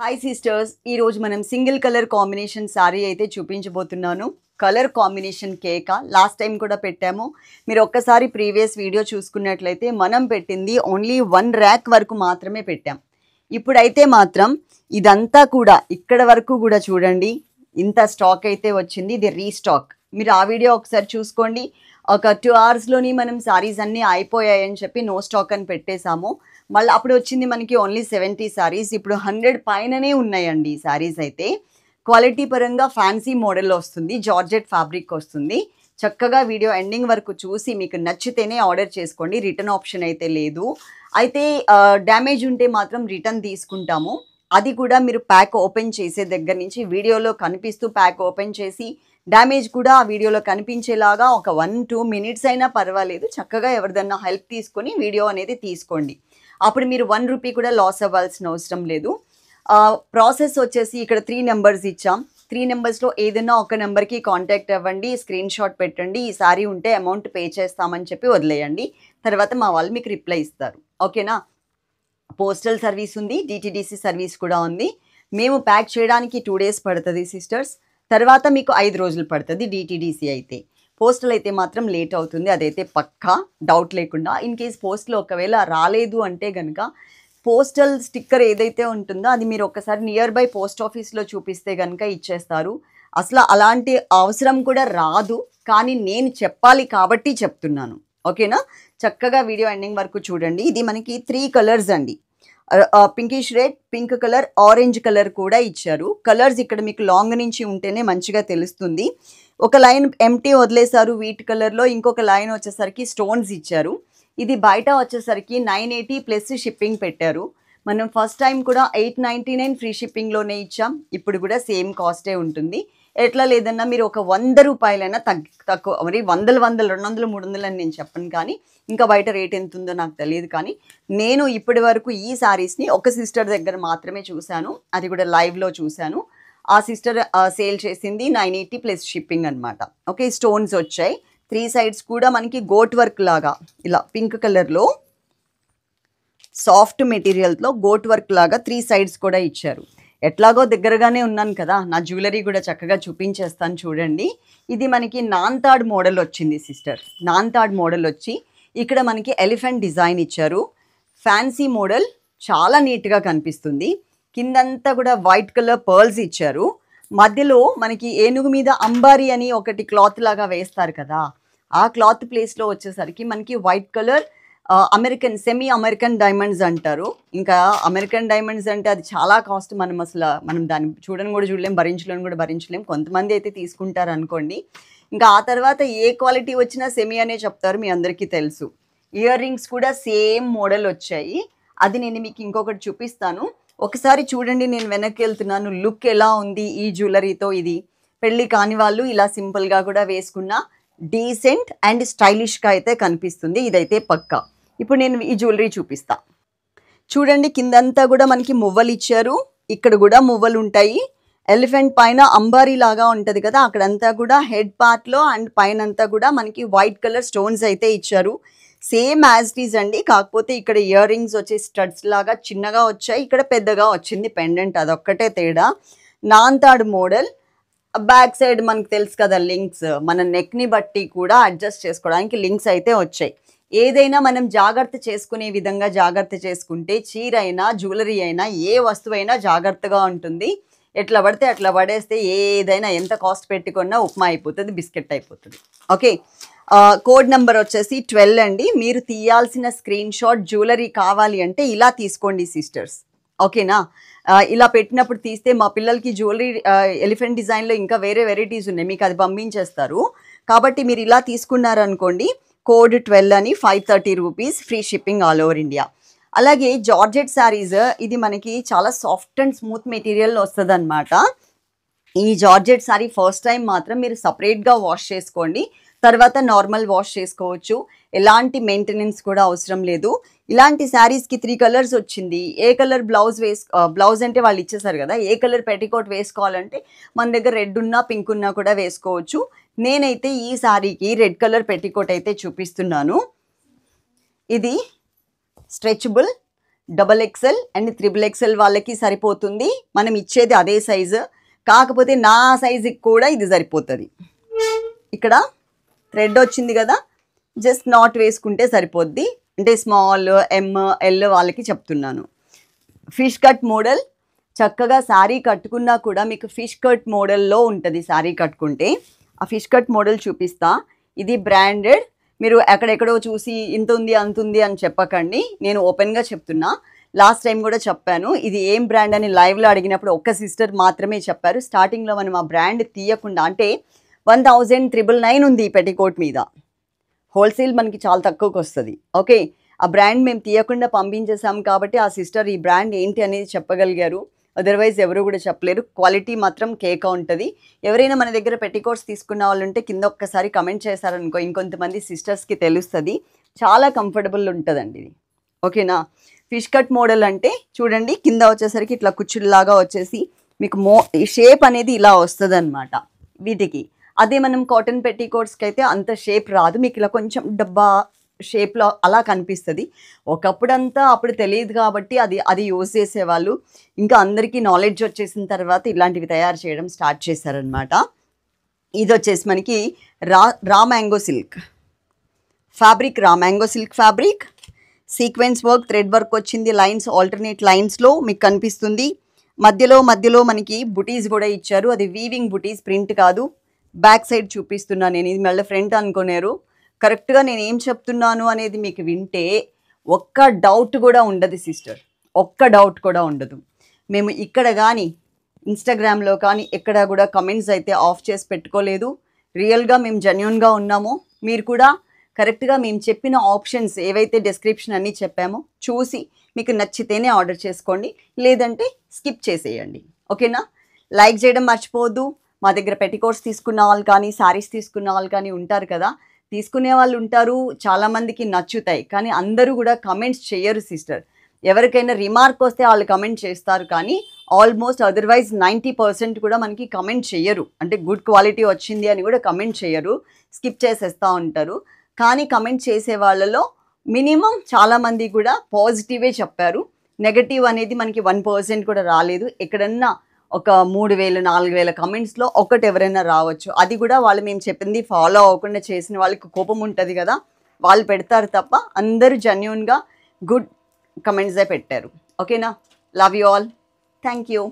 Hi sisters, ఈరోజు మనం single colour combination sari అయితే చూపించబోతున్నాను. కలర్ కాంబినేషన్ కేక లాస్ట్ టైం కూడా పెట్టాము. మీరు ఒక్కసారి ప్రీవియస్ వీడియో చూసుకున్నట్లయితే మనం పెట్టింది ఓన్లీ 1 ర్యాక్ వరకు మాత్రమే పెట్టాం. ఇప్పుడైతే మాత్రం ఇదంతా కూడా ఇక్కడ వరకు కూడా చూడండి, ఇంత స్టాక్ అయితే వచ్చింది. ఇది రీస్టాక్. మీరు ఆ వీడియో ఒకసారి చూసుకోండి. ఒక 2 అవర్స్లోని మనం శారీస్ అన్నీ అయిపోయాయని చెప్పి నో స్టాక్ అని పెట్టేశాము. మళ్ళీ అప్పుడు వచ్చింది మనకి ఓన్లీ 70 శారీస్. ఇప్పుడు 100 పైననే ఉన్నాయండి ఈ శారీస్ అయితే. క్వాలిటీ పరంగా ఫ్యాన్సీ మోడల్లో వస్తుంది, జార్జెట్ ఫ్యాబ్రిక్ వస్తుంది. చక్కగా వీడియో ఎండింగ్ వరకు చూసి మీకు నచ్చితేనే ఆర్డర్ చేసుకోండి. రిటర్న్ ఆప్షన్ అయితే లేదు. అయితే డ్యామేజ్ ఉంటే మాత్రం రిటర్న్ తీసుకుంటాము. అది కూడా మీరు ప్యాక్ ఓపెన్ చేసే దగ్గర నుంచి వీడియోలో కనిపిస్తూ ప్యాక్ ఓపెన్ చేసి డ్యామేజ్ కూడా ఆ వీడియోలో కనిపించేలాగా ఒక 1-2 మినిట్స్ అయినా పర్వాలేదు, చక్కగా ఎవరిదన్నా హెల్ప్ తీసుకొని వీడియో అనేది తీసుకోండి. అప్పుడు మీరు 1 రూపీ కూడా లాస్ అవ్వాల్సిన అవసరం లేదు. ప్రాసెస్ వచ్చేసి ఇక్కడ 3 నెంబర్స్ ఇచ్చాం. 3 నెంబర్స్లో ఏదైనా ఒక నెంబర్కి కాంటాక్ట్ అవ్వండి, స్క్రీన్ షాట్ పెట్టండి, ఈ సారీ ఉంటే అమౌంట్ పే చేస్తామని చెప్పి వదిలేయండి. తర్వాత మా వాళ్ళు మీకు రిప్లై ఇస్తారు. ఓకేనా? పోస్టల్ సర్వీస్ ఉంది, డిటిడిసి సర్వీస్ కూడా ఉంది. మేము ప్యాక్ చేయడానికి 2 డేస్ పడుతుంది సిస్టర్స్. తర్వాత మీకు 5 రోజులు పడుతుంది డిటిడిసి అయితే. పోస్టల్ అయితే మాత్రం లేట్ అవుతుంది, అదైతే పక్కా డౌట్ లేకుండా. ఇన్ కేస్ పోస్ట్లో ఒకవేళ రాలేదు అంటే కనుక పోస్టల్ స్టిక్కర్ ఏదైతే ఉంటుందో అది మీరు ఒకసారి నియర్ బై పోస్ట్ ఆఫీస్లో చూపిస్తే కనుక ఇచ్చేస్తారు. అసలు అలాంటి అవసరం కూడా రాదు, కానీ నేను చెప్పాలి కాబట్టి చెప్తున్నాను. ఓకేనా? చక్కగా వీడియో ఎండింగ్ వరకు చూడండి. ఇది మనకి 3 కలర్స్ అండి. Pinkish red, pink colour, orange colour కూడా ఇచ్చారు. కలర్స్ ఇక్కడ మీకు లాంగ్ నుంచి ఉంటేనే మంచిగా తెలుస్తుంది. ఒక లైన్ ఎంటీ వదిలేశారు వీట్ కలర్లో, ఇంకొక లైన్ వచ్చేసరికి స్టోన్స్ ఇచ్చారు. ఇది బయట వచ్చేసరికి 980 ప్లస్ షిప్పింగ్ పెట్టారు. మనం ఫస్ట్ టైం కూడా 899 ఫ్రీ షిప్పింగ్లోనే ఇచ్చాం. ఇప్పుడు కూడా సేమ్ కాస్టే ఉంటుంది. ఎట్లా లేదన్నా మీరు ఒక 100 రూపాయలైనా తక్కువ, మరి 100, 200, 300 అని నేను చెప్పను, కానీ ఇంకా బయట రేట్ ఎంత ఉందో నాకు తెలియదు. కానీ నేను ఇప్పటి వరకు ఈ శారీస్ని ఒక సిస్టర్ దగ్గర మాత్రమే చూశాను, అది కూడా లైవ్లో చూశాను. ఆ సిస్టర్ సేల్ చేసింది 980 ప్లస్ షిప్పింగ్ అనమాట. ఓకే, స్టోన్స్ వచ్చాయి 3 సైడ్స్ కూడా మనకి గోట్ వర్క్ లాగా, ఇలా పింక్ కలర్లో సాఫ్ట్ మెటీరియల్తో గోట్ వర్క్ లాగా 3 సైడ్స్ కూడా ఇచ్చారు. ఎట్లాగో దగ్గరగానే ఉన్నాను కదా, నా జ్యువెలరీ కూడా చక్కగా చూపించేస్తాను చూడండి. ఇది మనకి నాన్తాడ్ మోడల్ వచ్చింది సిస్టర్. నాన్తాడ్ మోడల్ వచ్చి ఇక్కడ మనకి ఎలిఫెంట్ డిజైన్ ఇచ్చారు. ఫ్యాన్సీ మోడల్, చాలా నీట్గా కనిపిస్తుంది. కిందంతా కూడా వైట్ కలర్ పర్ల్స్ ఇచ్చారు. మధ్యలో మనకి ఏనుగు మీద అంబారీ అని ఒకటి క్లాత్ లాగా వేస్తారు కదా, ఆ క్లాత్ ప్లేస్లో వచ్చేసరికి మనకి white colour American, semi American diamonds అంటారు. ఇంకా అమెరికన్ డైమండ్స్ అంటే అది చాలా కాస్ట్. మనం దాన్ని కూడా చూడలేం, భరించలేం. కొంతమంది అయితే తీసుకుంటారు అనుకోండి. ఇంకా ఆ తర్వాత ఏ క్వాలిటీ వచ్చినా సెమీ అనే చెప్తారు, మీ అందరికీ తెలుసు. ఇయర్ రింగ్స్ కూడా సేమ్ మోడల్ వచ్చాయి. అది నేను మీకు ఇంకొకటి చూపిస్తాను, ఒకసారి చూడండి. నేను వెనక్కి వెళ్తున్నాను, లుక్ ఎలా ఉంది ఈ జ్యువెలరీతో. ఇది పెళ్ళి కాని వాళ్ళు ఇలా సింపుల్గా కూడా వేసుకున్న డీసెంట్ అండ్ స్టైలిష్గా అయితే కనిపిస్తుంది. ఇదైతే పక్కా. ఇప్పుడు నేను ఈ జ్యువెలరీ చూపిస్తా చూడండి. కిందంతా కూడా మనకి మువ్వలు ఇచ్చారు, ఇక్కడ కూడా మువ్వలు ఉంటాయి. ఎలిఫెంట్ పైన అంబారీ లాగా ఉంటుంది కదా, అక్కడంతా కూడా హెడ్ పార్ట్లో అండ్ పైన అంతా కూడా మనకి వైట్ కలర్ స్టోన్స్ అయితే ఇచ్చారు. సేమ్ యాజ్ ఇట్ ఈజ్ అండి, కాకపోతే ఇక్కడ ఇయర్ రింగ్స్ వచ్చే స్టడ్స్ లాగా చిన్నగా వచ్చాయి, ఇక్కడ పెద్దగా వచ్చింది పెండెంట్, అదొక్కటే తేడా. నాన్తాడు మోడల్. బ్యాక్ సైడ్ మనకు తెలుసు కదా లింక్స్, మన నెక్ని బట్టి కూడా అడ్జస్ట్ చేసుకోవడానికి లింక్స్ అయితే వచ్చాయి. ఏదైనా మనం జాగ్రత్త చేసుకునే విధంగా జాగ్రత్త చేసుకుంటే చీర అయినా జ్యువెలరీ అయినా ఏ వస్తువైనా జాగ్రత్తగా ఉంటుంది. ఎట్లా పడితే అట్లా పడేస్తే ఏదైనా ఎంత కాస్ట్ పెట్టుకున్నా ఉప్మా అయిపోతుంది, బిస్కెట్ అయిపోతుంది. ఓకే, కోడ్ నెంబర్ వచ్చేసి 12 అండి. మీరు తీయాల్సిన స్క్రీన్ షాట్ జ్యువెలరీ కావాలి అంటే ఇలా తీసుకోండి సిస్టర్స్. ఓకేనా? ఇలా పెట్టినప్పుడు తీస్తే మా పిల్లలకి జ్యువెలరీ ఎలిఫెంట్ డిజైన్లో ఇంకా వేరే వెరైటీస్ ఉన్నాయి, మీకు అది పంపించేస్తారు. కాబట్టి మీరు ఇలా తీసుకున్నారనుకోండి, కోడ్ 12 అని 530 rupees, free shipping all over India. అలాగే జార్జెట్ శారీస్, ఇది మనకి చాలా సాఫ్ట్ అండ్ స్మూత్ మెటీరియల్ వస్తుంది అనమాట. ఈ జార్జెట్ శారీ ఫస్ట్ టైం మాత్రం మీరు సపరేట్గా వాష్ చేసుకోండి, తర్వాత నార్మల్ వాష్ చేసుకోవచ్చు. ఎలాంటి మెయింటెనెన్స్ కూడా అవసరం లేదు. ఇలాంటి శారీస్కి 3 కలర్స్ వచ్చింది. ఏ కలర్ బ్లౌజ్ అంటే వాళ్ళు ఇచ్చేసారు కదా, ఏ కలర్ పెట్టికోట్ వేసుకోవాలంటే మన దగ్గర రెడ్ ఉన్నా పింక్ ఉన్నా కూడా వేసుకోవచ్చు. నేనైతే ఈ శారీకి రెడ్ కలర్ పెట్టికోట్ అయితే చూపిస్తున్నాను. ఇది స్ట్రెచబుల్ XXL అండ్ XXL వాళ్ళకి సరిపోతుంది. మనం ఇచ్చేది అదే సైజు, కాకపోతే నా సైజుకి కూడా ఇది సరిపోతుంది. ఇక్కడ థ్రెడ్ వచ్చింది కదా, జస్ట్ నాట్ వేసుకుంటే సరిపోద్ది. అంటే స్మాల్, ML వాళ్ళకి చెప్తున్నాను. ఫిష్ కట్ మోడల్, చక్కగా శారీ కట్టుకున్నా కూడా మీకు ఫిష్ కట్ మోడల్లో ఉంటుంది శారీ కట్టుకుంటే. ఆ ఫిష్ కట్ మోడల్ చూపిస్తా. ఇది బ్రాండెడ్. మీరు ఎక్కడెక్కడో చూసి ఇంత ఉంది అంత ఉంది అని చెప్పకండి, నేను ఓపెన్గా చెప్తున్నా. లాస్ట్ టైం కూడా చెప్పాను, ఇది ఏం బ్రాండ్ అని లైవ్లో అడిగినప్పుడు ఒక్క సిస్టర్ మాత్రమే చెప్పారు. స్టార్టింగ్లో మనం ఆ బ్రాండ్ తీయకుండా, అంటే 1999 ఉంది ఈ పెట్టికోట్ మీద. హోల్సేల్ మనకి చాలా తక్కువకి వస్తుంది. ఓకే, ఆ బ్రాండ్ మేము తీయకుండా పంపించేసాం కాబట్టి ఆ సిస్టర్ ఈ బ్రాండ్ ఏంటి అనేది చెప్పగలిగారు. అదర్వైజ్ ఎవరు కూడా చెప్పలేరు. క్వాలిటీ మాత్రం కేకా ఉంటుంది. ఎవరైనా మన దగ్గర పెట్టికోట్స్ తీసుకున్న వాళ్ళు ఉంటే కింద ఒక్కసారి కమెంట్ చేశారనుకో, ఇంకొంతమంది సిస్టర్స్కి తెలుస్తుంది. చాలా కంఫర్టబుల్ ఉంటుందండి ఇది. ఓకేనా. ఫిష్ కట్ మోడల్ అంటే చూడండి, కింద వచ్చేసరికి ఇట్లా కుచ్చుల్లాగా వచ్చేసి మీకు షేప్ అనేది ఇలా వస్తుంది అనమాట వీటికి. అదే మనం కాటన్ పెట్టికోట్స్కి అయితే అంత షేప్ రాదు, మీకు ఇలా కొంచెం డబ్బా షేప్లో అలా కనిపిస్తుంది. ఒకప్పుడంతా అప్పుడు తెలియదు కాబట్టి అది యూజ్ చేసేవాళ్ళు. ఇంకా అందరికీ నాలెడ్జ్ వచ్చేసిన తర్వాత ఇలాంటివి తయారు చేయడం స్టార్ట్ చేశారనమాట. ఇది వచ్చేసి మనకి raw mango silk fabric, raw mango silk fabric. Sequence work, thread work వచ్చింది. లైన్స్ ఆల్టర్నేట్ లైన్స్లో మీకు కనిపిస్తుంది. మధ్యలో మనకి బుటీస్ కూడా ఇచ్చారు. అది వీవింగ్ బుటీస్, ప్రింట్ కాదు. బ్యాక్ సైడ్ చూపిస్తున్నాను నేను, ఇది మళ్ళీ ఫ్రంట్ అనుకున్నారు. కరెక్ట్గా నేను ఏం చెప్తున్నాను అనేది మీకు వింటే ఒక్క డౌట్ కూడా ఉండదు సిస్టర్, ఒక్క డౌట్ కూడా ఉండదు. మేము ఇక్కడ కానీ ఇన్స్టాగ్రామ్లో కానీ ఎక్కడ కూడా కమెంట్స్ అయితే ఆఫ్ చేసి పెట్టుకోలేదు. రియల్గా మేము జెన్యూన్గా ఉన్నాము. మీరు కూడా కరెక్ట్గా మేము చెప్పిన ఆప్షన్స్ ఏవైతే డిస్క్రిప్షన్ అన్నీ చెప్పామో చూసి మీకు నచ్చితేనే ఆర్డర్ చేసుకోండి, లేదంటే స్కిప్ చేసేయండి. ఓకేనా. లైక్ చేయడం మర్చిపోవద్దు. మా దగ్గర పెట్టికోట్స్ తీసుకున్న వాళ్ళు కానీ శారీస్ తీసుకున్న వాళ్ళు కానీ ఉంటారు కదా, తీసుకునే వాళ్ళు ఉంటారు, చాలామందికి నచ్చుతాయి, కానీ అందరూ కూడా కమెంట్స్ చేయరు సిస్టర్. ఎవరికైనా రిమార్క్ వస్తే వాళ్ళు కమెంట్ చేస్తారు, కానీ ఆల్మోస్ట్ అదర్వైజ్ 90% కూడా మనకి కమెంట్ చేయరు. అంటే గుడ్ క్వాలిటీ వచ్చింది అని కూడా కమెంట్ చేయరు, స్కిప్ చేసేస్తూ ఉంటారు. కానీ కమెంట్ చేసే వాళ్ళలో మినిమం చాలామంది కూడా పాజిటివే చెప్పారు. నెగటివ్ అనేది మనకి 1% కూడా రాలేదు. ఎక్కడన్నా ఒక 3000 4000 కమెంట్స్లో ఒకటి ఎవరైనా రావచ్చు. అది కూడా వాళ్ళు మేము చెప్పింది ఫాలో అవ్వకుండా చేసిన వాళ్ళకి కోపం ఉంటుంది కదా, వాళ్ళు పెడతారు తప్ప అందరూ జెన్యూన్గా గుడ్ కమెంట్సే పెట్టారు. ఓకేనా. Love you all. Thank you.